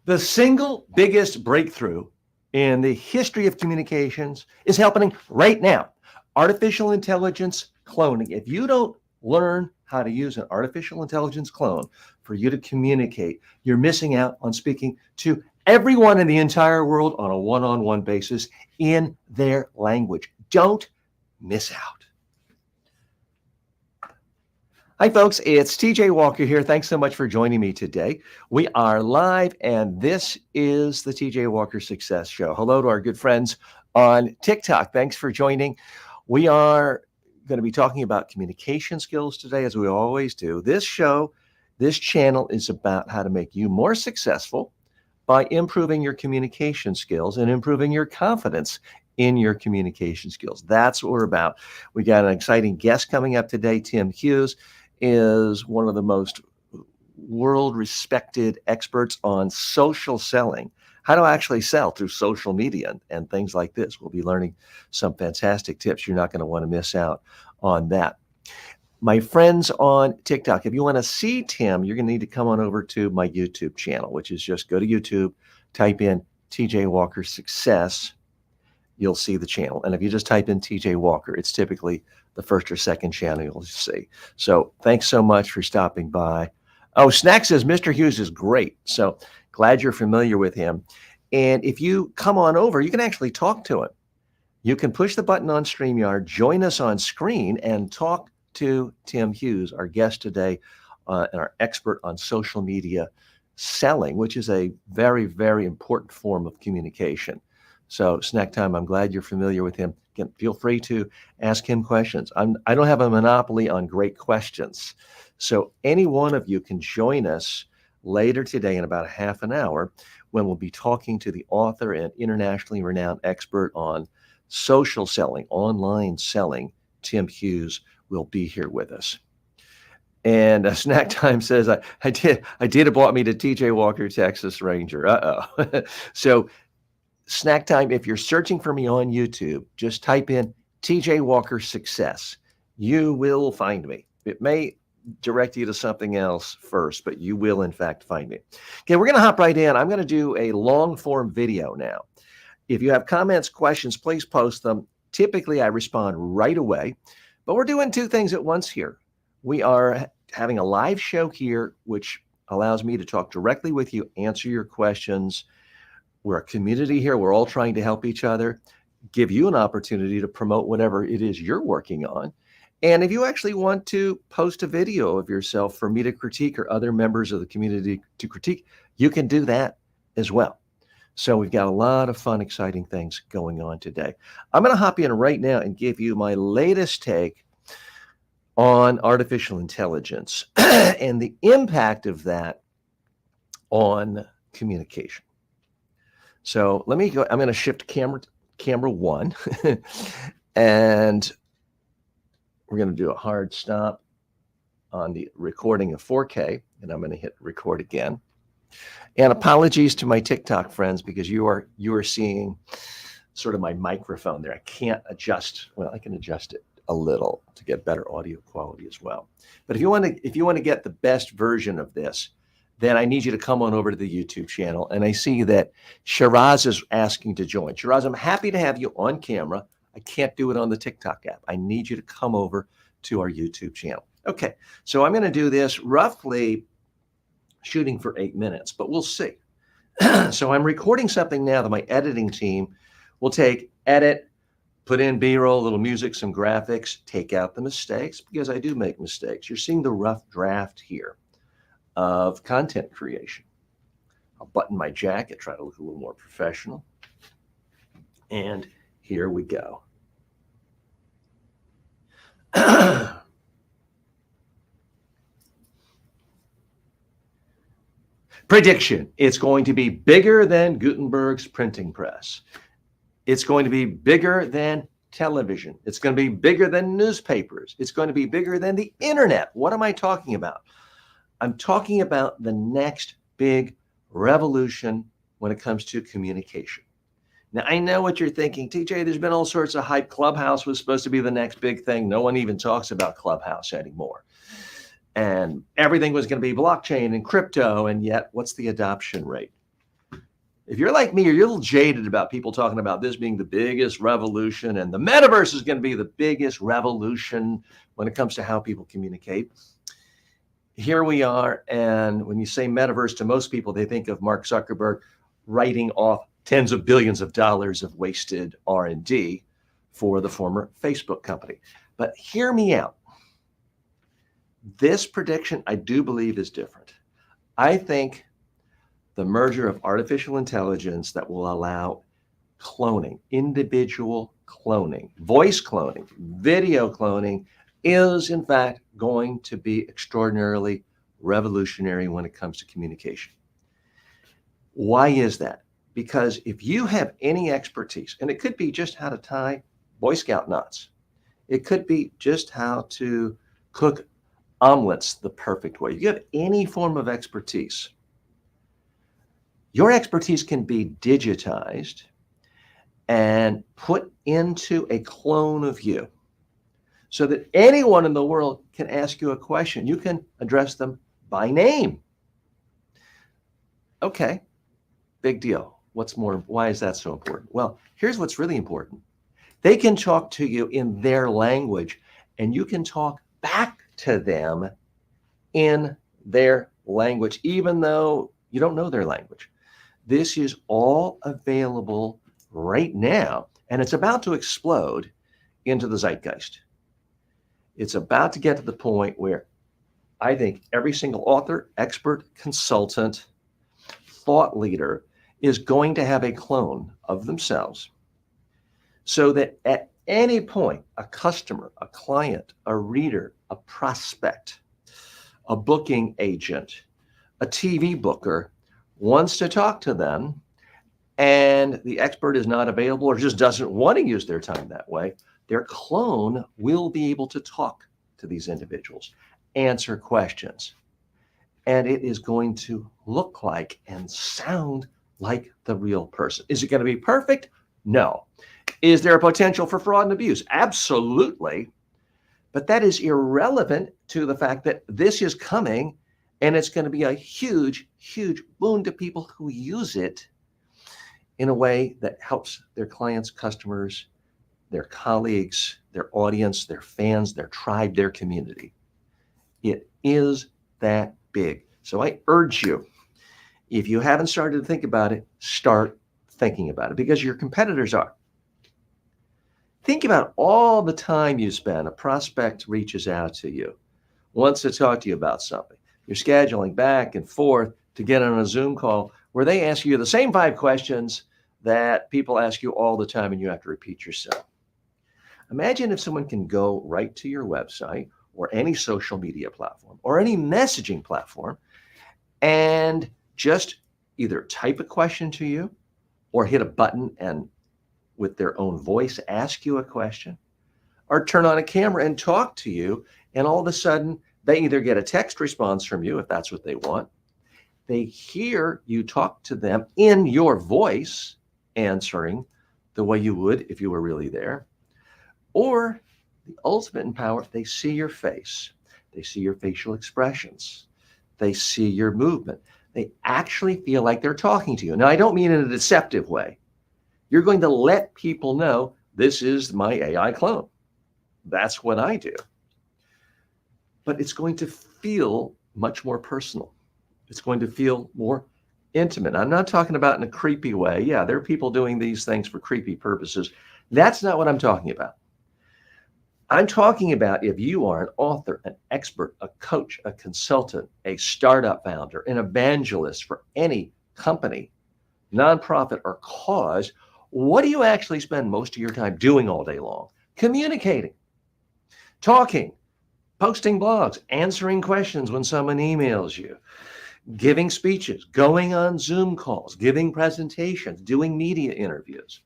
The single biggest breakthrough in the history of communications is happening right now. Artificial intelligence cloning. If you don't learn how to use an artificial intelligence clone for you to communicate, you're missing out on speaking to everyone in the entire world on a one-on-one basis in their language. Don't miss out. Hi, folks. It's TJ Walker here. Thanks so much for joining me today. We are live, and this is the TJ Walker Success Show. Hello to our good friends on TikTok. Thanks for joining. We are going to be talking about communication skills today, as we always do. This channel is about how to make you more successful by improving your communication skills and improving your confidence in your communication skills. That's what we're about. We got an exciting guest coming up today. Tim Hughes is one of the most world-respected experts on social selling, how to actually sell through social media and things like this. We'll be learning some fantastic tips. You're not going to want to miss out on that. My friends on TikTok, if you want to see Tim, you're going to need to come on over to my YouTube channel, which is just go to YouTube, type in TJ Walker Success. You'll see the channel. And if you just type in TJ Walker, it's typically the first or second channel you'll see. So thanks so much for stopping by. Oh, Snack says Mr. Hughes is great. So glad you're familiar with him. And if you come on over, you can actually talk to him. You can push the button on StreamYard, join us on screen, and talk to Tim Hughes, our guest today, and our expert on social media selling, which is a very, very important form of communication. So Snack Time, I'm glad you're familiar with him. Again, feel free to ask him questions. I don't have a monopoly on great questions. So any one of you can join us later today in about a half an hour when we'll be talking to the author and internationally renowned expert on social selling, online selling. Tim Hughes will be here with us. And Snack Time says, I did have brought me to TJ Walker, Texas Ranger. Uh-oh. So Snack Time, if you're searching for me on YouTube, just type in TJ Walker Success. You will find me. It may direct you to something else first, but you will, in fact, find me. Okay, we're going to hop right in. I'm going to do a long-form video now. If you have comments, questions, please post them. Typically, I respond right away, but we're doing two things at once here. We are having a live show here, which allows me to talk directly with you, answer your questions. We're a community here. We're all trying to help each other, give you an opportunity to promote whatever it is you're working on. And if you actually want to post a video of yourself for me to critique or other members of the community to critique, you can do that as well. So we've got a lot of fun, exciting things going on today. I'm going to hop in right now and give you my latest take on artificial intelligence and the impact of that on communication. So let me go. I'm going to shift camera one, and we're going to do a hard stop on the recording of 4K, and I'm going to hit record again. And apologies to my TikTok friends because you are seeing sort of my microphone there. I can't adjust. Well, I can adjust it a little to get better audio quality as well. But if you want to get the best version of this, then I need you to come on over to the YouTube channel. And I see that Shiraz is asking to join. Shiraz, I'm happy to have you on camera. I can't do it on the TikTok app. I need you to come over to our YouTube channel. Okay, so I'm going to do this roughly shooting for 8 minutes, but we'll see. So I'm recording something now that my editing team will take, edit, put in B-roll, little music, some graphics, take out the mistakes, because I do make mistakes. You're seeing the rough draft here of content creation. I'll button my jacket, try to look a little more professional. And here we go. Prediction. It's going to be bigger than Gutenberg's printing press. It's going to be bigger than television. It's going to be bigger than newspapers. It's going to be bigger than the internet. What am I talking about? I'm talking about the next big revolution when it comes to communication. Now, I know what you're thinking, TJ, there's been all sorts of hype. Clubhouse was supposed to be the next big thing. No one even talks about Clubhouse anymore. And everything was going to be blockchain and crypto. And yet, what's the adoption rate? If you're like me, you're a little jaded about people talking about this being the biggest revolution and the metaverse is going to be the biggest revolution when it comes to how people communicate. Here we are. And when you say metaverse to most people, they think of Mark Zuckerberg writing off tens of billions of dollars of wasted R&D for the former Facebook company. But hear me out. This prediction, I do believe, is different. I think the merger of artificial intelligence that will allow cloning, individual cloning, voice cloning, video cloning is in fact going to be extraordinarily revolutionary when it comes to communication. Why is that? Because if you have any expertise, and it could be just how to tie Boy Scout knots, it could be just how to cook omelets the perfect way. If you have any form of expertise, your expertise can be digitized and put into a clone of you so that anyone in the world can ask you a question. You can address them by name. Okay, big deal. What's more, why is that so important? Well, here's what's really important. They can talk to you in their language, and you can talk back to them in their language, even though you don't know their language. This is all available right now, and it's about to explode into the zeitgeist. It's about to get to the point where I think every single author, expert, consultant, thought leader is going to have a clone of themselves so that at any point, a customer, a client, a reader, a prospect, a booking agent, a TV booker wants to talk to them and the expert is not available or just doesn't want to use their time that way, their clone will be able to talk to these individuals, answer questions, and it is going to look like and sound like the real person. Is it going to be perfect? No. Is there a potential for fraud and abuse? Absolutely. But that is irrelevant to the fact that this is coming and it's going to be a huge, huge boon to people who use it in a way that helps their clients, customers, their colleagues, their audience, their fans, their tribe, their community. It is that big. So I urge you, if you haven't started to think about it, start thinking about it because your competitors are. Think about all the time you spend. A prospect reaches out to you, wants to talk to you about something. You're scheduling back and forth to get on a Zoom call where they ask you the same 5 questions that people ask you all the time and you have to repeat yourself. Imagine if someone can go right to your website or any social media platform or any messaging platform and just either type a question to you or hit a button and with their own voice ask you a question or turn on a camera and talk to you. And all of a sudden, they either get a text response from you if that's what they want. They hear you talk to them in your voice, answering the way you would if you were really there. Or the ultimate in power, they see your face. They see your facial expressions. They see your movement. They actually feel like they're talking to you. Now, I don't mean in a deceptive way. You're going to let people know this is my AI clone. That's what I do. But it's going to feel much more personal. It's going to feel more intimate. I'm not talking about in a creepy way. Yeah, there are people doing these things for creepy purposes. That's not what I'm talking about. I'm talking about if you are an author, an expert, a coach, a consultant, a startup founder, an evangelist for any company, nonprofit, or cause, what do you actually spend most of your time doing all day long? Communicating, talking, posting blogs, answering questions when someone emails you, giving speeches, going on Zoom calls, giving presentations, doing media interviews.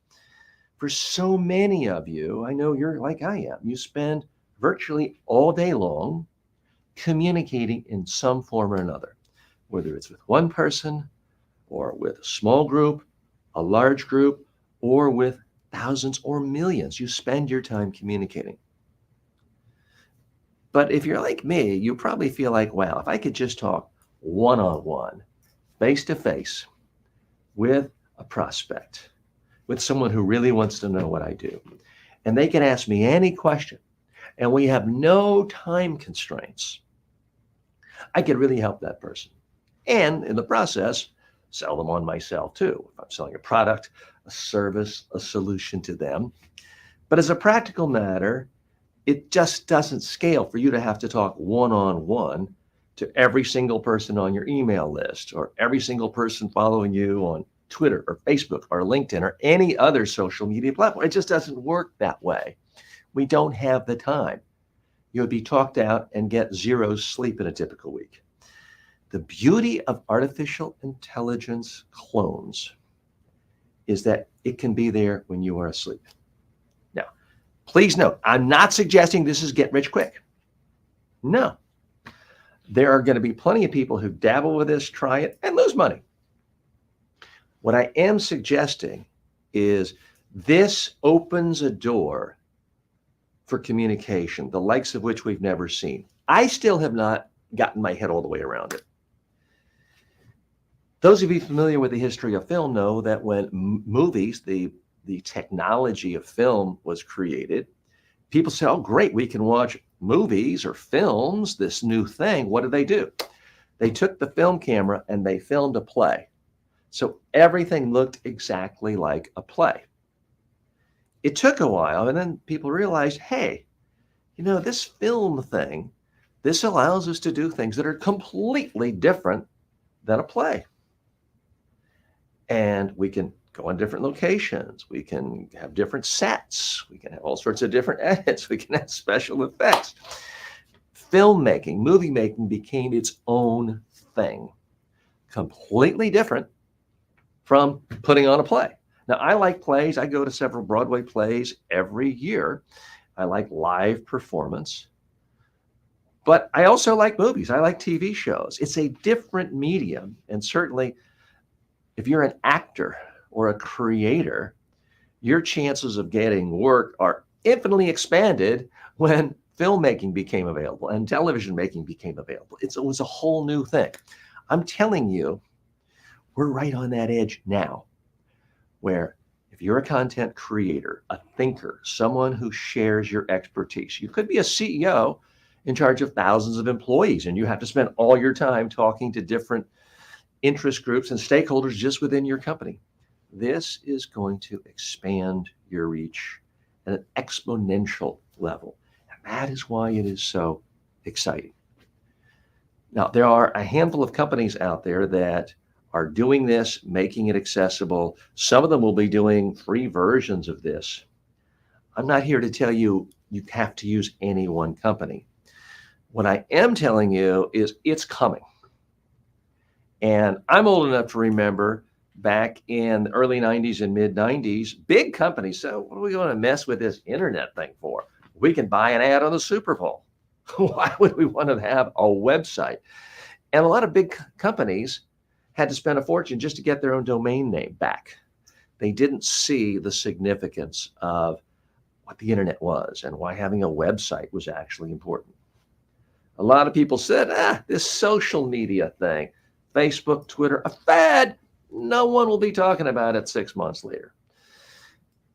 For so many of you, I know you're like I am, you spend virtually all day long communicating in some form or another, whether it's with one person or with a small group, a large group, or with thousands or millions. You spend your time communicating. But if you're like me, you probably feel like, wow, if I could just talk one-on-one, face-to-face with a a prospect, with someone who really wants to know what I do, and they can ask me any question, and we have no time constraints, I can really help that person. And in the process, sell them on myself too. If I'm selling a product, a service, a solution to them. But as a practical matter, it just doesn't scale for you to have to talk one-on-one to every single person on your email list or every single person following you on Twitter or Facebook or LinkedIn or any other social media platform. It just doesn't work that way. We don't have the time. You would be talked out and get 0 sleep in a typical week. The beauty of artificial intelligence clones is that it can be there when you are asleep. Now, please note, I'm not suggesting this is get rich quick. No. There are going to be plenty of people who dabble with this, try it, and lose money. What I am suggesting is this opens a door for communication, the likes of which we've never seen. I still have not gotten my head all the way around it. Those of you familiar with the history of film know that when movies, the technology of film was created, people say, oh, great, we can watch movies or films, this new thing. What do? They took the film camera and they filmed a play. So everything looked exactly like a play. It took a while, and then people realized, hey, this film thing, this allows us to do things that are completely different than a play. And we can go on different locations. We can have different sets. We can have all sorts of different edits. We can have special effects. Filmmaking, movie making became its own thing, completely different from putting on a play. Now, I like plays. I go to several Broadway plays every year. I like live performance. But I also like movies. I like TV shows. It's a different medium. And certainly, if you're an actor or a creator, your chances of getting work are infinitely expanded when filmmaking became available and television making became available. It was a whole new thing. I'm telling you, we're right on that edge now, where if you're a content creator, a thinker, someone who shares your expertise, you could be a CEO in charge of thousands of employees, and you have to spend all your time talking to different interest groups and stakeholders just within your company. This is going to expand your reach at an exponential level. And that is why it is so exciting. Now, there are a handful of companies out there that are doing this, making it accessible. Some of them will be doing free versions of this. I'm not here to tell you you have to use any one company. What I am telling you is it's coming. And I'm old enough to remember back in the early 90s and mid 90s, big companies said, what are we going to mess with this internet thing for? We can buy an ad on the Super Bowl. Why would we want to have a website? And a lot of big companies had to spend a fortune just to get their own domain name back. They didn't see the significance of what the internet was and why having a website was actually important. A lot of people said, this social media thing, Facebook, Twitter, a fad. No one will be talking about it 6 months later.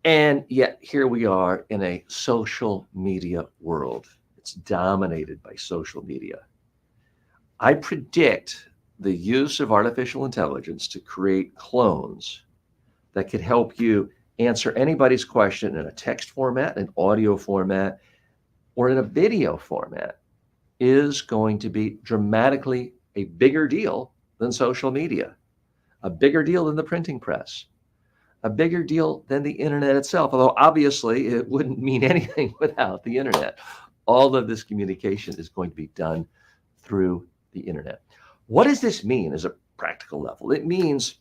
And yet here we are in a social media world. It's dominated by social media. I predict the use of artificial intelligence to create clones that could help you answer anybody's question in a text format, an audio format, or in a video format is going to be dramatically a bigger deal than social media, a bigger deal than the printing press, a bigger deal than the internet itself, although obviously it wouldn't mean anything without the internet. All of this communication is going to be done through the internet. What does this mean as a practical level? It means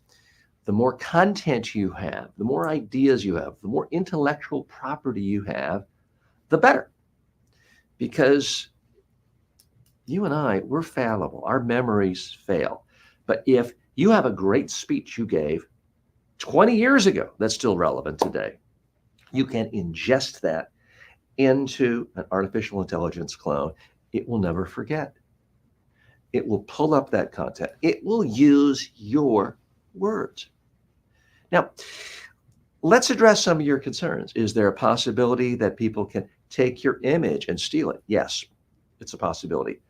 the more content you have, the more ideas you have, the more intellectual property you have, the better. Because you and I, we're fallible. Our memories fail. But if you have a great speech you gave 20 years ago that's still relevant today, you can ingest that into an artificial intelligence clone. It will never forget. It will pull up that content. It will use your words. Now, let's address some of your concerns. Is there a possibility that people can take your image and steal it? Yes, it's a possibility.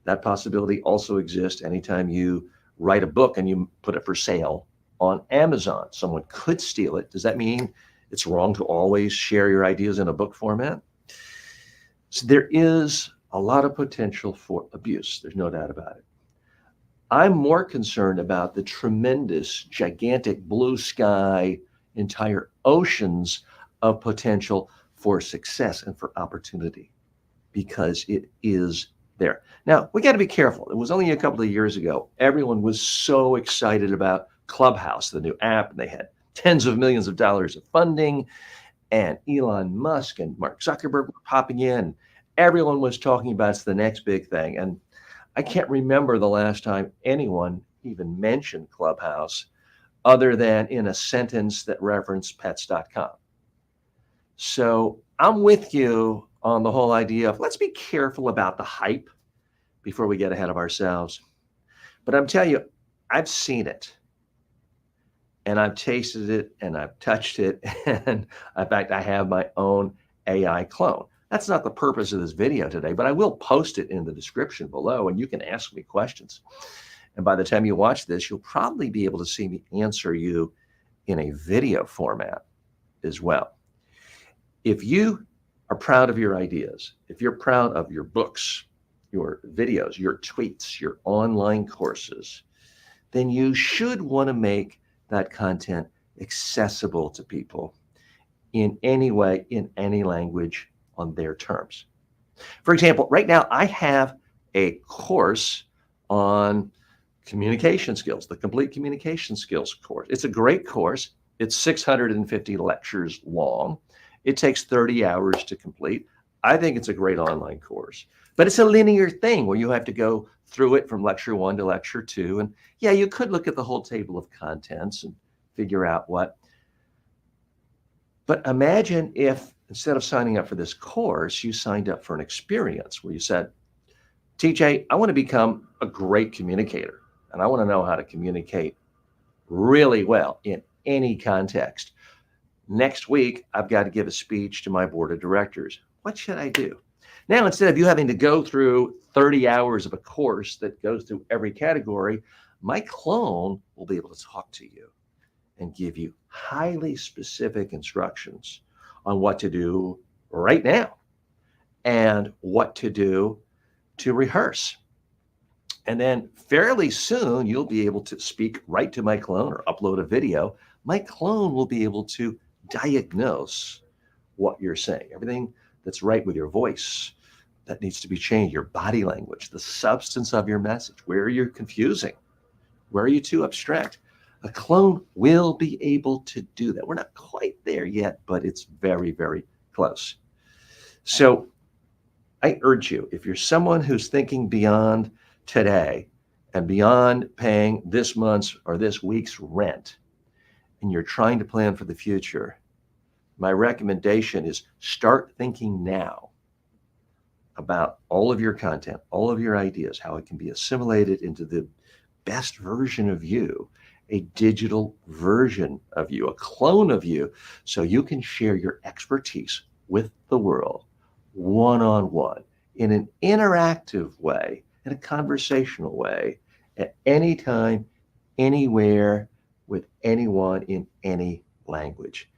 That possibility also exists anytime you write a book and you put it for sale on Amazon. Someone could steal it. Does that mean it's wrong to always share your ideas in a book format? So there is a lot of potential for abuse. There's no doubt about it. I'm more concerned about the tremendous, gigantic blue sky, entire oceans of potential for success and for opportunity, because it is there. Now, we got to be careful. It was only a couple of years ago. Everyone was so excited about Clubhouse, the new app, and they had tens of millions of dollars of funding, and Elon Musk and Mark Zuckerberg were popping in. Everyone was talking about it's the next big thing. And I can't remember the last time anyone even mentioned Clubhouse other than in a sentence that referenced pets.com. So I'm with you on the whole idea of let's be careful about the hype before we get ahead of ourselves. But I'm telling you, I've seen it and I've tasted it and I've touched it. And in fact, I have my own AI clone. That's not the purpose of this video today, but I will post it in the description below and you can ask me questions. And by the time you watch this, you'll probably be able to see me answer you in a video format as well. If you are proud of your ideas, if you're proud of your books, your videos, your tweets, your online courses, then you should want to make that content accessible to people in any way, in any language, on their terms. For example, right now I have a course on communication skills, the complete communication skills course. It's a great course. It's 650 lectures long. It takes 30 hours to complete. I think it's a great online course, but it's a linear thing where you have to go through it from lecture 1 to lecture 2. And yeah, you could look at the whole table of contents and figure out what. But imagine if instead of signing up for this course, you signed up for an experience where you said, TJ, I want to become a great communicator and I want to know how to communicate really well in any context. Next week, I've got to give a speech to my board of directors. What should I do? Now, instead of you having to go through 30 hours of a course that goes through every category, my clone will be able to talk to you and give you highly specific instructions on what to do right now and what to do to rehearse. And then fairly soon, you'll be able to speak right to my clone or upload a video. My clone will be able to diagnose what you're saying, everything that's right with your voice that needs to be changed, your body language, the substance of your message, where you're confusing, where are you too abstract. A clone will be able to do that. We're not quite there yet, but it's very, very close. So I urge you, if you're someone who's thinking beyond today and beyond paying this month's or this week's rent, and you're trying to plan for the future, my recommendation is start thinking now about all of your content, all of your ideas, how it can be assimilated into the best version of you, a digital version of you, a clone of you, so you can share your expertise with the world one-on-one in an interactive way, in a conversational way, at any time, anywhere, with anyone in any language.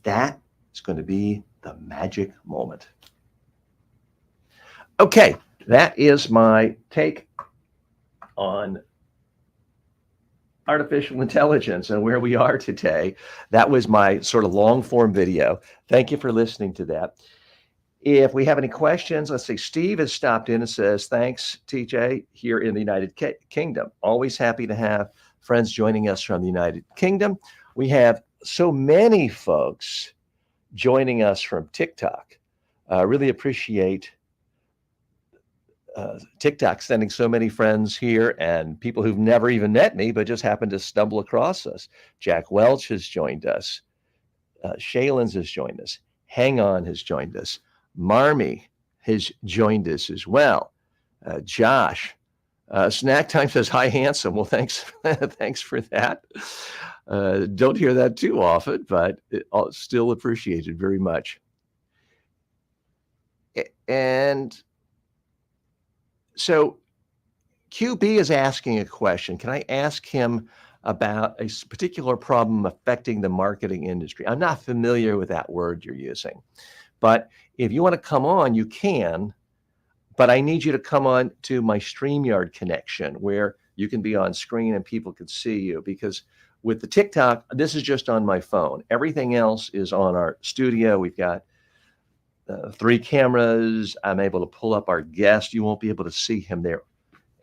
That is going to be the magic moment. Okay, that is my take on artificial intelligence and where we are today. That was my sort of long form video. Thank you for listening to that. If we have any questions, let's see, Steve has stopped in and says, thanks, TJ, here in the United Kingdom. Always happy to have friends joining us from the United Kingdom. We have so many folks joining us from TikTok. Really appreciate TikTok sending so many friends here and people who've never even met me, but just happened to stumble across us. Jack Welch has joined us. Shaylin's has joined us. Hang On has joined us. Marmy has joined us as well. Josh, Snack Time says, hi, handsome. Well, thanks. Thanks for that. Don't hear that too often, but still appreciated very much. And so QB is asking a question. Can I ask him about a particular problem affecting the marketing industry? I'm not familiar with that word you're using, but if you want to come on, you can. But I need you to come on to my StreamYard connection where you can be on screen and people can see you, because with the TikTok, this is just on my phone. Everything else is on our studio. We've got 3 cameras. I'm able to pull up our guest. You won't be able to see him there,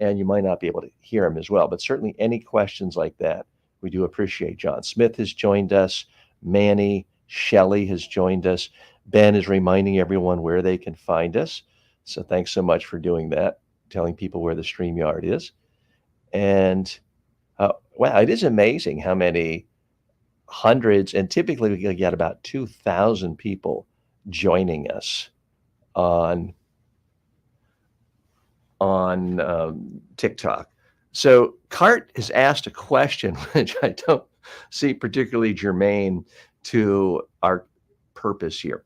and you might not be able to hear him as well. But certainly any questions like that, we do appreciate. John Smith has joined us. Manny, Shelley has joined us. Ben is reminding everyone where they can find us. So thanks so much for doing that, telling people where the StreamYard is. And wow, it is amazing how many hundreds, and typically we get about 2,000 people joining us on TikTok. So Cart has asked a question, which I don't see particularly germane to our purpose here.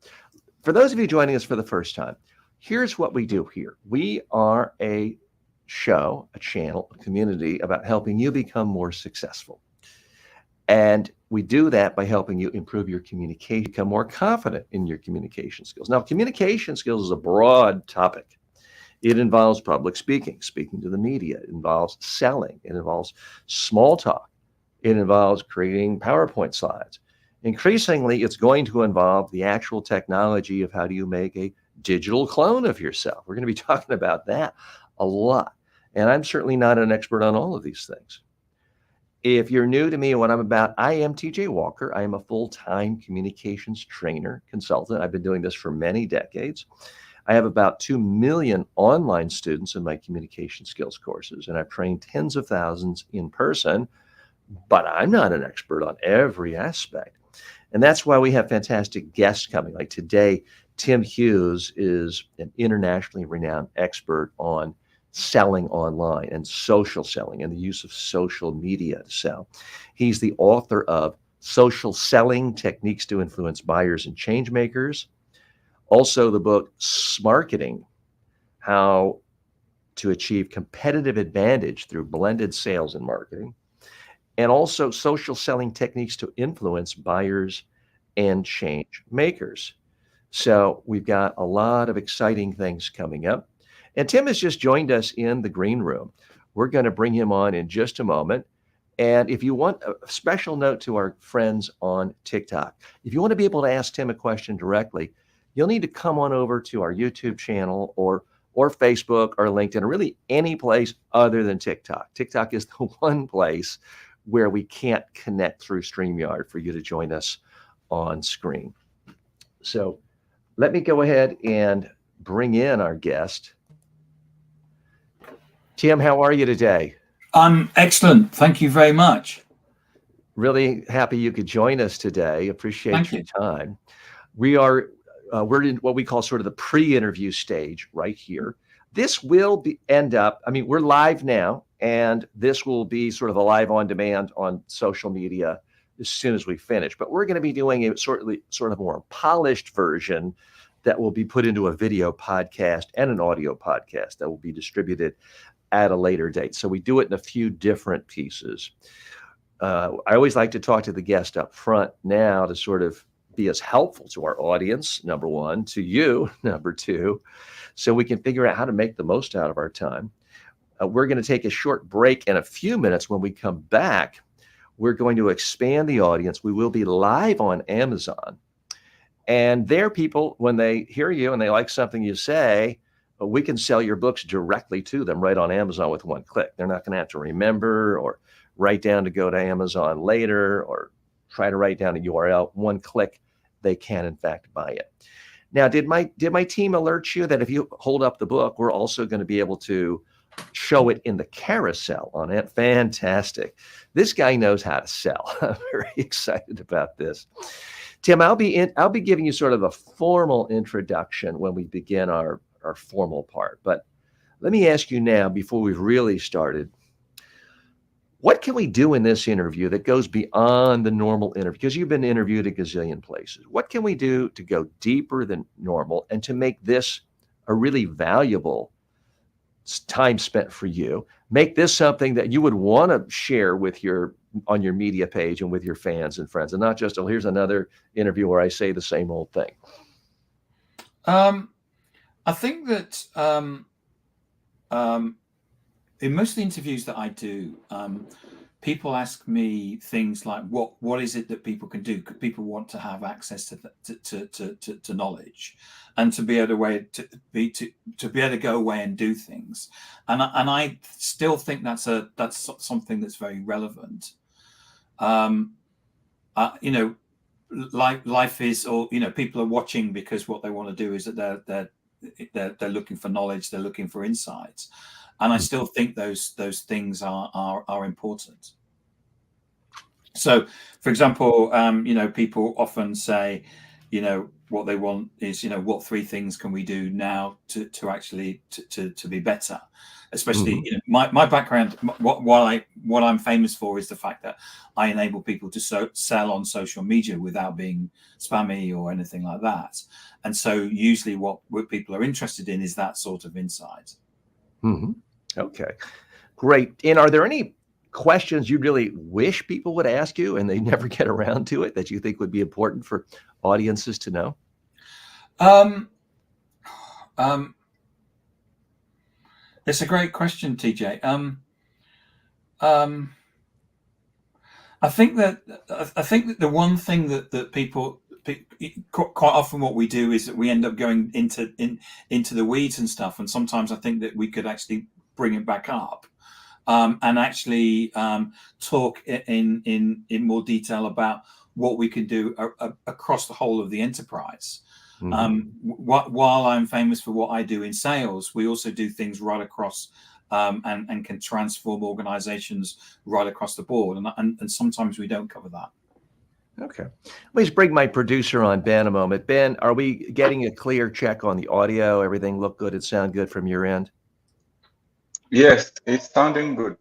For those of you joining us for the first time, here's what we do here. We are a show, a channel, a community about helping you become more successful. And we do that by helping you improve your communication, become more confident in your communication skills. Now, communication skills is a broad topic. It involves public speaking, speaking to the media. It involves selling. It involves small talk. It involves creating PowerPoint slides. Increasingly, it's going to involve the actual technology of how do you make a digital clone of yourself. We're going to be talking about that a lot. And I'm certainly not an expert on all of these things. If you're new to me and what I'm about, I am TJ Walker. I am a full-time communications trainer, consultant. I've been doing this for many decades. I have about 2 million online students in my communication skills courses, and I've trained tens of thousands in person, but I'm not an expert on every aspect. And that's why we have fantastic guests coming. Like today, Tim Hughes is an internationally renowned expert on selling online and social selling and the use of social media to sell. He's the author of Social Selling: Techniques to Influence Buyers and Change Makers. Also the book Smarketing: How to Achieve Competitive Advantage Through Blended Sales and Marketing. And also Social Selling: Techniques to Influence Buyers and Change Makers. So we've got a lot of exciting things coming up. And Tim has just joined us in the green room. We're going to bring him on in just a moment. And if you want a special note to our friends on TikTok, if you want to be able to ask Tim a question directly, you'll need to come on over to our YouTube channel or Facebook or LinkedIn, or really any place other than TikTok. TikTok is the one place where we can't connect through StreamYard for you to join us on screen. So let me go ahead and bring in our guest. Tim, how are you today? I'm excellent. Thank you very much. Really happy you could join us today. Appreciate your time. We're in what we call sort of the pre-interview stage right here. This will end up, I mean, we're live now, and this will be sort of a live on demand on social media as soon as we finish. But we're going to be doing a sort of more polished version that will be put into a video podcast and an audio podcast that will be distributed at a later date. So we do it in a few different pieces. I always like to talk to the guest up front now to sort of be as helpful to our audience, number one, to you, number two, so we can figure out how to make the most out of our time. We're going to take a short break in a few minutes. When we come back, we're going to expand the audience. We will be live on Amazon. And there, people, when they hear you and they like something you say, we can sell your books directly to them right on Amazon with one click. They're not going to have to remember or write down to go to Amazon later or try to write down a URL. One click, they can in fact buy it. Now, did my team alert you that if you hold up the book, we're also going to be able to show it in the carousel on it? Fantastic. This guy knows how to sell. I'm very excited about this. Tim, I'll be giving you sort of a formal introduction when we begin our formal part, but Let me ask you now, before we've really started, what can we do in this interview that goes beyond the normal interview? Because you've been interviewed a gazillion places. What can we do to go deeper than normal and to make this a really valuable time spent for you? Make this something that you would want to share with on your media page and with your fans and friends, and not just, oh, here's another interview where I say the same old thing. I think that in most of the interviews that I do, people ask me things like, "What is it that people can do?" Because people want to have access to knowledge, and to be able to be able to go away and do things. And I still think that's something that's very relevant. Life is, or people are watching because what they want to do is that they're looking for knowledge, they're looking for insights, and I still think those things are important. So, for example, people often say, what they want is, what 3 things can we do now to actually to be better? Especially, my background, what I'm famous for is the fact that I enable people to sell on social media without being spammy or anything like that. And so usually what people are interested in is that sort of insight. Mm-hmm. Okay, great. And are there any questions you really wish people would ask you and they never get around to it that you think would be important for audiences to know? It's a great question, TJ. I think that the one thing that people quite often, what we do is that we end up going into the weeds and stuff, and sometimes I think that we could actually bring it back up, and actually talk in more detail about what we can do across the whole of the enterprise. While I'm famous for what I do in sales, we also do things right across, and can transform organizations right across the board. And sometimes we don't cover that. Okay. Please bring my producer on, Ben, a moment. Ben, are we getting a clear check on the audio? Everything look good and sound good from your end? Yes, it's sounding good.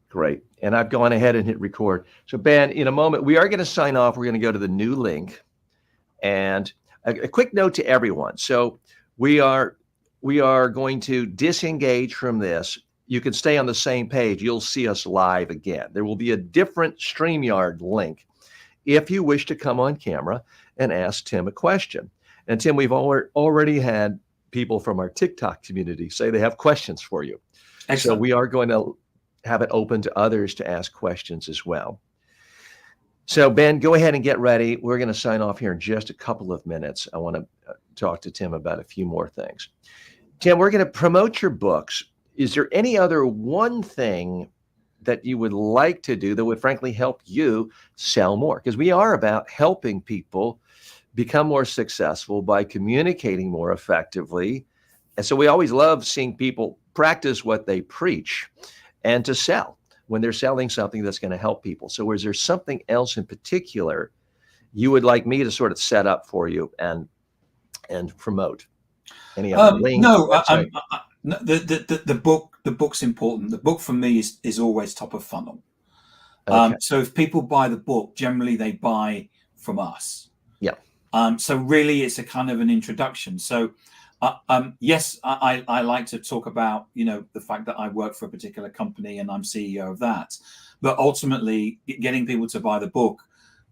Great. And I've gone ahead and hit record. So, Ben, in a moment, we are going to sign off. We're going to go to the new link. And a quick note to everyone. So we are going to disengage from this. You can stay on the same page. You'll see us live again. There will be a different StreamYard link if you wish to come on camera and ask Tim a question. And Tim, we've already had people from our TikTok community say they have questions for you. Excellent. So we are going to have it open to others to ask questions as well. So, Ben, go ahead and get ready. We're going to sign off here in just a couple of minutes. I want to talk to Tim about a few more things. Tim, we're going to promote your books. Is there any other one thing that you would like to do that would frankly help you sell more? Because we are about helping people become more successful by communicating more effectively. And so we always love seeing people practice what they preach and to sell when they're selling something that's going to help people. So is there something else in particular you would like me to sort of set up for you and promote? Any other links? No, the book's important. The book for me is always top of funnel. Okay. So if people buy the book, generally they buy from us. Yeah. So really it's a kind of an introduction. So yes, I like to talk about, the fact that I work for a particular company and I'm CEO of that. But ultimately, getting people to buy the book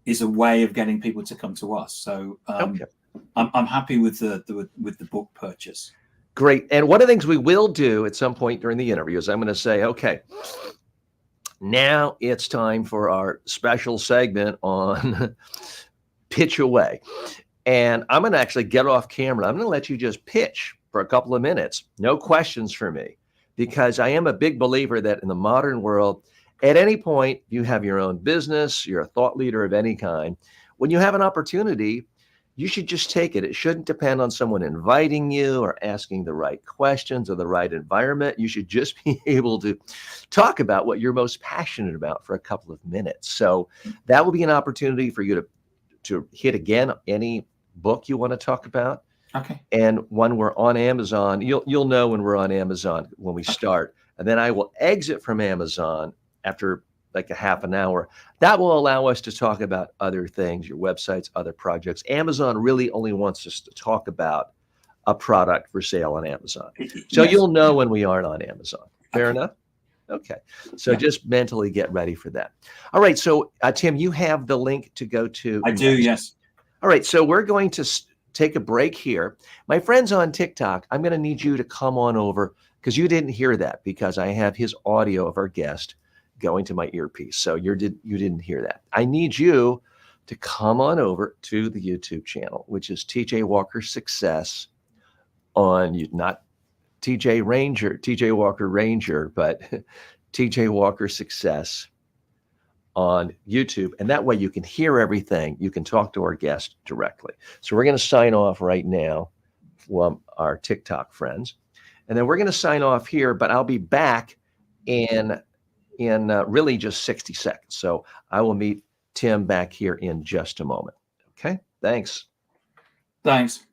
is a way of getting people to come to us. So okay. I'm happy with the book purchase. Great. And one of the things we will do at some point during the interview is I'm going to say, okay, now it's time for our special segment on Pitch Away. And I'm going to actually get off camera. I'm going to let you just pitch for a couple of minutes. No questions for me, because I am a big believer that in the modern world, at any point, you have your own business, you're a thought leader of any kind. When you have an opportunity, you should just take it. It shouldn't depend on someone inviting you or asking the right questions or the right environment. You should just be able to talk about what you're most passionate about for a couple of minutes. So that will be an opportunity for you to hit again any book you want to talk about. Okay. And when we're on Amazon, you'll know when we're on Amazon when we start, and then I will exit from Amazon after like a half an hour. That will allow us to talk about other things, your websites, other projects. Amazon really only wants us to talk about a product for sale on Amazon. So Yes. you'll know when we aren't on Amazon. Fair Okay. enough? Okay. So Yeah. just mentally get ready for that. All right. So Tim, you have the link to go to I do. next. Yes. All right. So we're going to take a break here. My friends on TikTok, I'm going to need you to come on over because you didn't hear that because I have his audio of our guest going to my earpiece. So you didn't hear that. I need you to come on over to the YouTube channel, which is TJ Walker Success on not TJ Walker Ranger, but TJ Walker Success on YouTube. And that way you can hear everything. You can talk to our guest directly. So we're going to sign off right now from our TikTok friends. And then we're going to sign off here, but I'll be back in really just 60 seconds. So I will meet Tim back here in just a moment. Okay. Thanks. Thanks.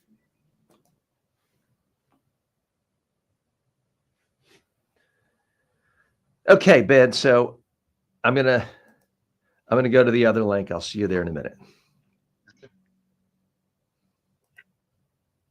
Okay, Ben. So I'm gonna go to the other link. I'll see you there in a minute.